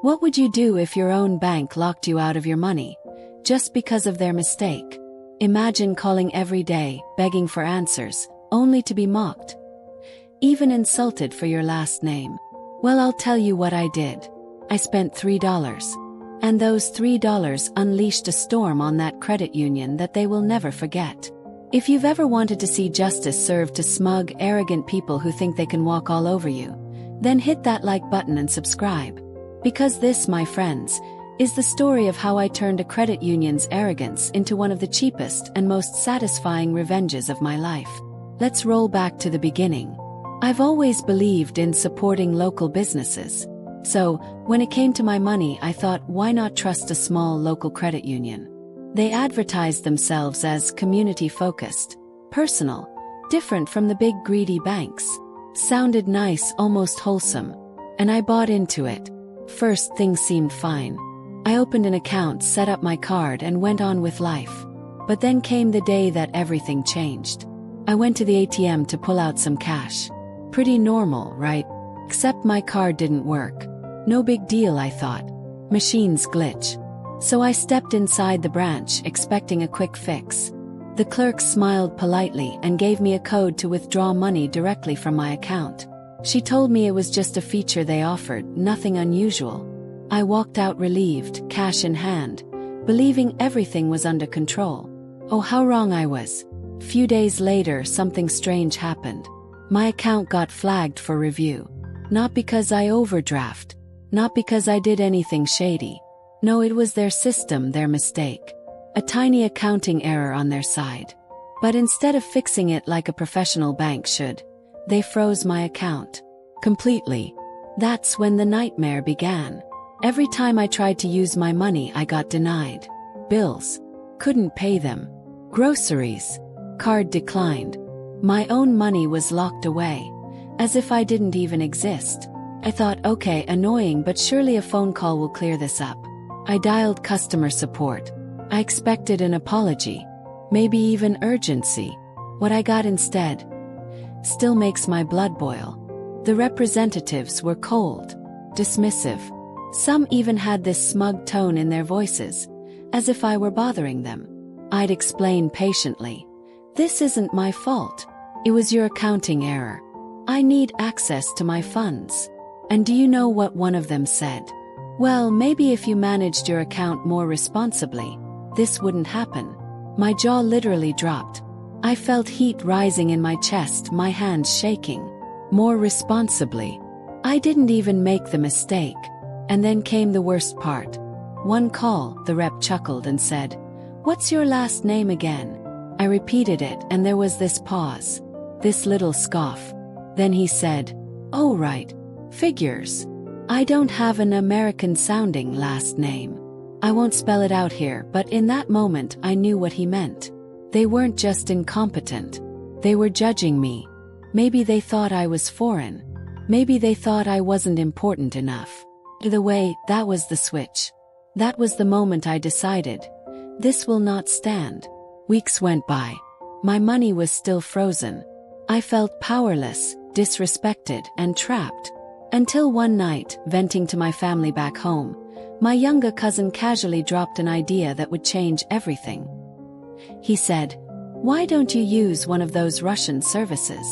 What would you do if your own bank locked you out of your money, just because of their mistake? Imagine calling every day, begging for answers, only to be mocked. Even insulted for your last name. Well, I'll tell you what I did. I spent $3. And those $3 unleashed a storm on that credit union that they will never forget. If you've ever wanted to see justice served to smug, arrogant people who think they can walk all over you, then hit that like button and subscribe. Because this, my friends, is the story of how I turned a credit union's arrogance into one of the cheapest and most satisfying revenges of my life. Let's roll back to the beginning. I've always believed in supporting local businesses. So, when it came to my money, I thought, why not trust a small local credit union? They advertised themselves as community-focused, personal, different from the big greedy banks. Sounded nice, almost wholesome. And I bought into it. First, things seemed fine. I opened an account, set up my card, and went on with life. But then came the day that everything changed. I went to the ATM to pull out some cash. Pretty normal, right? Except my card didn't work. No big deal, I thought. Machines glitch. So I stepped inside the branch, expecting a quick fix. The clerk smiled politely and gave me a code to withdraw money directly from my account. She told me it was just a feature they offered, nothing unusual. I walked out relieved, cash in hand, believing everything was under control. Oh, how wrong I was. Few days later, something strange happened. My account got flagged for review. Not because I overdraft. Not because I did anything shady. No, it was their system, their mistake. A tiny accounting error on their side. But instead of fixing it like a professional bank should, they froze my account. Completely. That's when the nightmare began. Every time I tried to use my money, I got denied. Bills. Couldn't pay them. Groceries. Card declined. My own money was locked away. As if I didn't even exist. I thought, okay, annoying, but surely a phone call will clear this up. I dialed customer support. I expected an apology. Maybe even urgency. What I got instead still makes my blood boil. The representatives were cold, dismissive. Some even had this smug tone in their voices, as if I were bothering them. I'd explain patiently. This isn't my fault. It was your accounting error. I need access to my funds. And do you know what one of them said? Well, maybe if you managed your account more responsibly, this wouldn't happen. My jaw literally dropped. I felt heat rising in my chest, my hands shaking. More responsibly. I didn't even make the mistake. And then came the worst part. One call, the rep chuckled and said, "What's your last name again?" I repeated it, and there was this pause. This little scoff. Then he said, "Oh right. Figures. I don't have an American-sounding last name. I won't spell it out here, but in that moment I knew what he meant. They weren't just incompetent. They were judging me. Maybe they thought I was foreign. Maybe they thought I wasn't important enough. Either way, that was the switch. That was the moment I decided. This will not stand. Weeks went by. My money was still frozen. I felt powerless, disrespected, and trapped. Until one night, venting to my family back home, my younger cousin casually dropped an idea that would change everything. He said, "Why don't you use one of those Russian services?"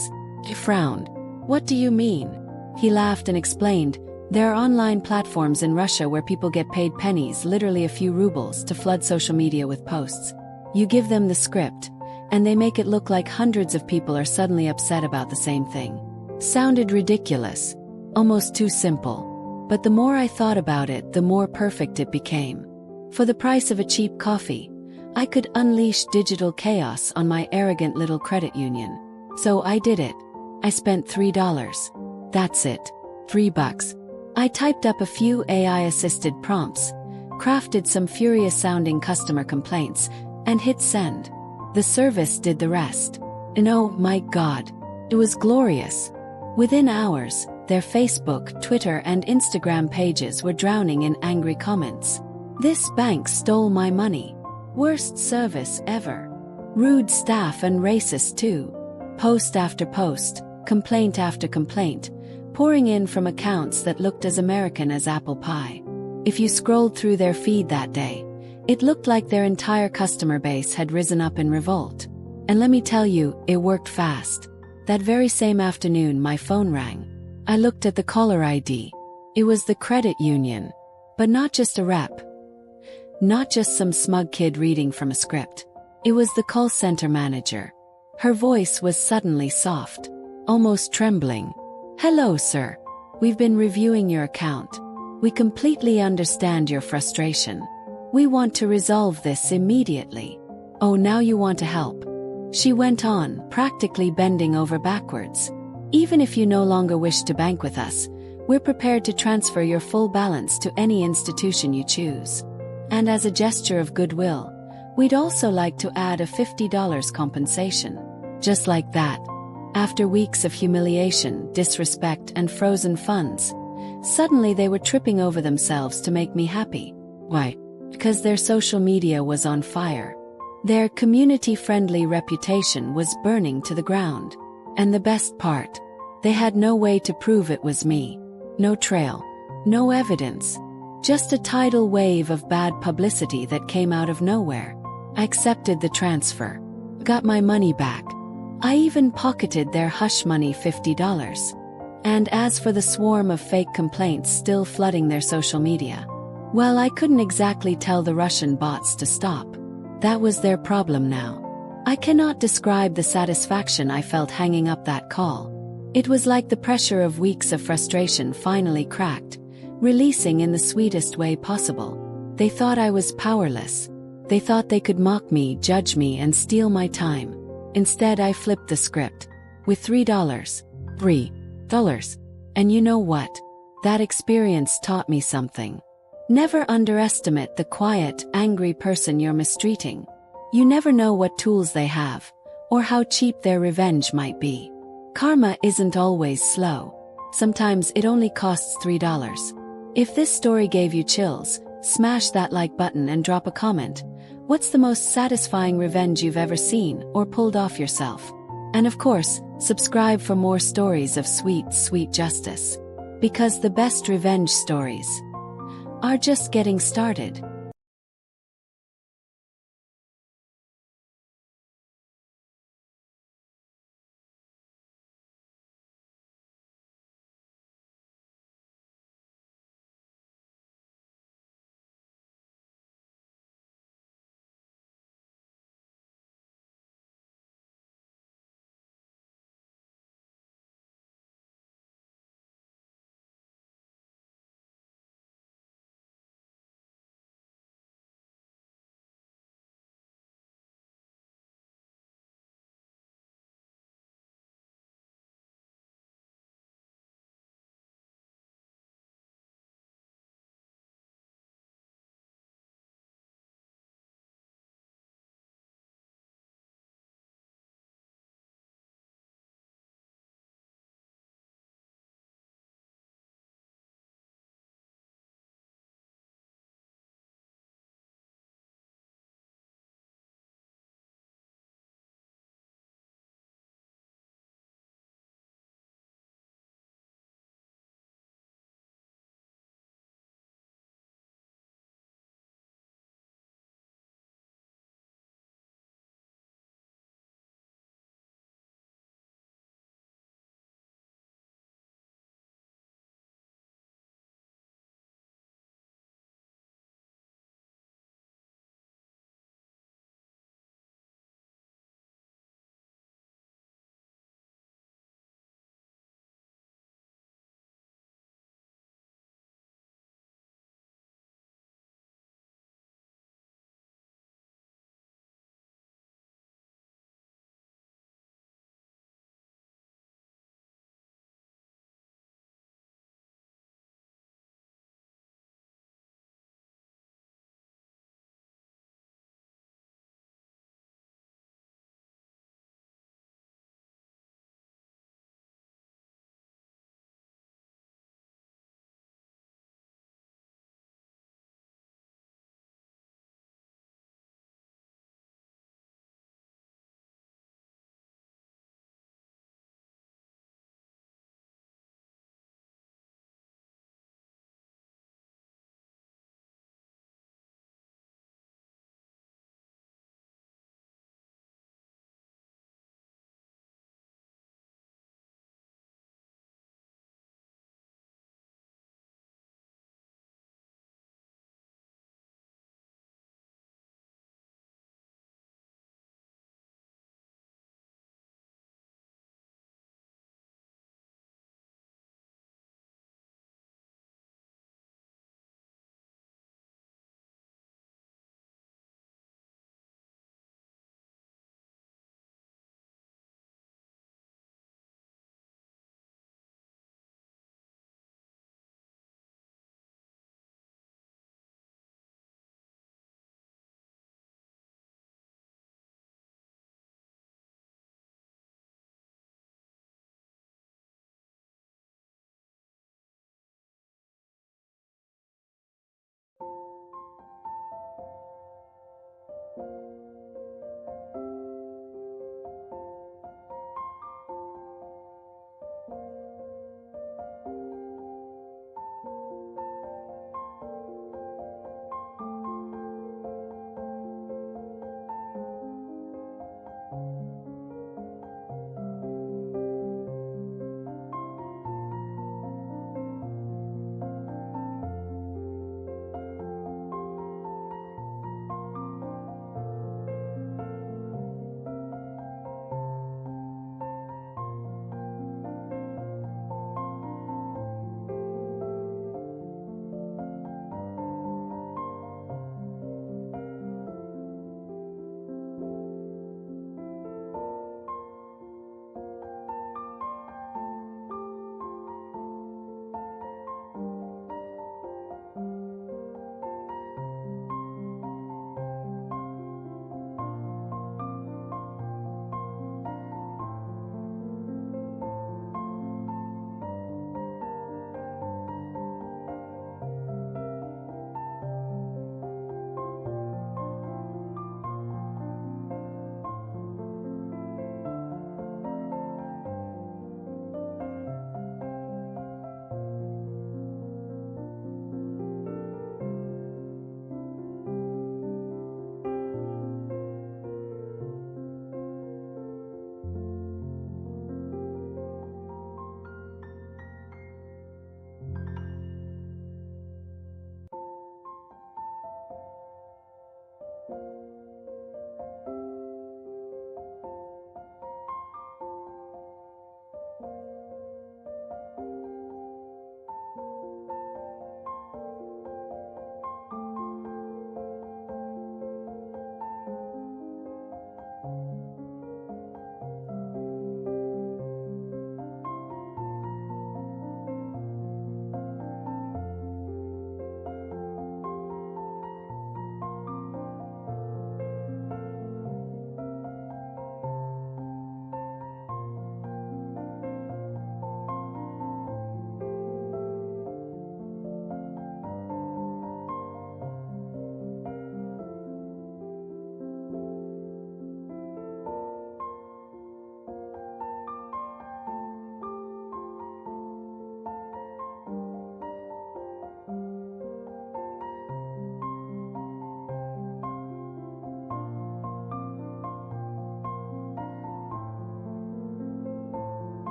I frowned. "What do you mean?" He laughed and explained, "There are online platforms in Russia where people get paid pennies, literally a few rubles, to flood social media with posts. You give them the script, and they make it look like hundreds of people are suddenly upset about the same thing." Sounded ridiculous. Almost too simple. But the more I thought about it, the more perfect it became. For the price of a cheap coffee, I could unleash digital chaos on my arrogant little credit union. So I did it. I spent $3. That's it. $3. I typed up a few AI-assisted prompts, crafted some furious-sounding customer complaints, and hit send. The service did the rest. And oh my God, it was glorious. Within hours, their Facebook, Twitter, and Instagram pages were drowning in angry comments. "This bank stole my money. Worst service ever. Rude staff and racist too." Post after post, complaint after complaint, pouring in from accounts that looked as American as apple pie. If you scrolled through their feed that day, it looked like their entire customer base had risen up in revolt. And let me tell you, it worked fast. That very same afternoon my phone rang. I looked at the caller ID. It was the credit union. But not just a rep. Not just some smug kid reading from a script. It was the call center manager. Her voice was suddenly soft, almost trembling. "Hello, sir. We've been reviewing your account. We completely understand your frustration. We want to resolve this immediately. Oh, now you want to help?" She went on, practically bending over backwards. "Even if you no longer wish to bank with us, we're prepared to transfer your full balance to any institution you choose. And as a gesture of goodwill, we'd also like to add a $50 compensation." Just like that. After weeks of humiliation, disrespect, and frozen funds, suddenly they were tripping over themselves to make me happy. Why? Because their social media was on fire. Their community-friendly reputation was burning to the ground. And the best part, they had no way to prove it was me. No trail. No evidence. Just a tidal wave of bad publicity that came out of nowhere. I accepted the transfer. Got my money back. I even pocketed their hush money $50. And as for the swarm of fake complaints still flooding their social media, well, I couldn't exactly tell the Russian bots to stop. That was their problem now. I cannot describe the satisfaction I felt hanging up that call. It was like the pressure of weeks of frustration finally cracked, releasing in the sweetest way possible. They thought I was powerless. They thought they could mock me, judge me, and steal my time. Instead, I flipped the script. With $3. $3. And you know what? That experience taught me something. Never underestimate the quiet, angry person you're mistreating. You never know what tools they have, or how cheap their revenge might be. Karma isn't always slow. Sometimes it only costs $3. If this story gave you chills, smash that like button and drop a comment. What's the most satisfying revenge you've ever seen or pulled off yourself? And of course, subscribe for more stories of sweet, sweet justice. Because the best revenge stories are just getting started.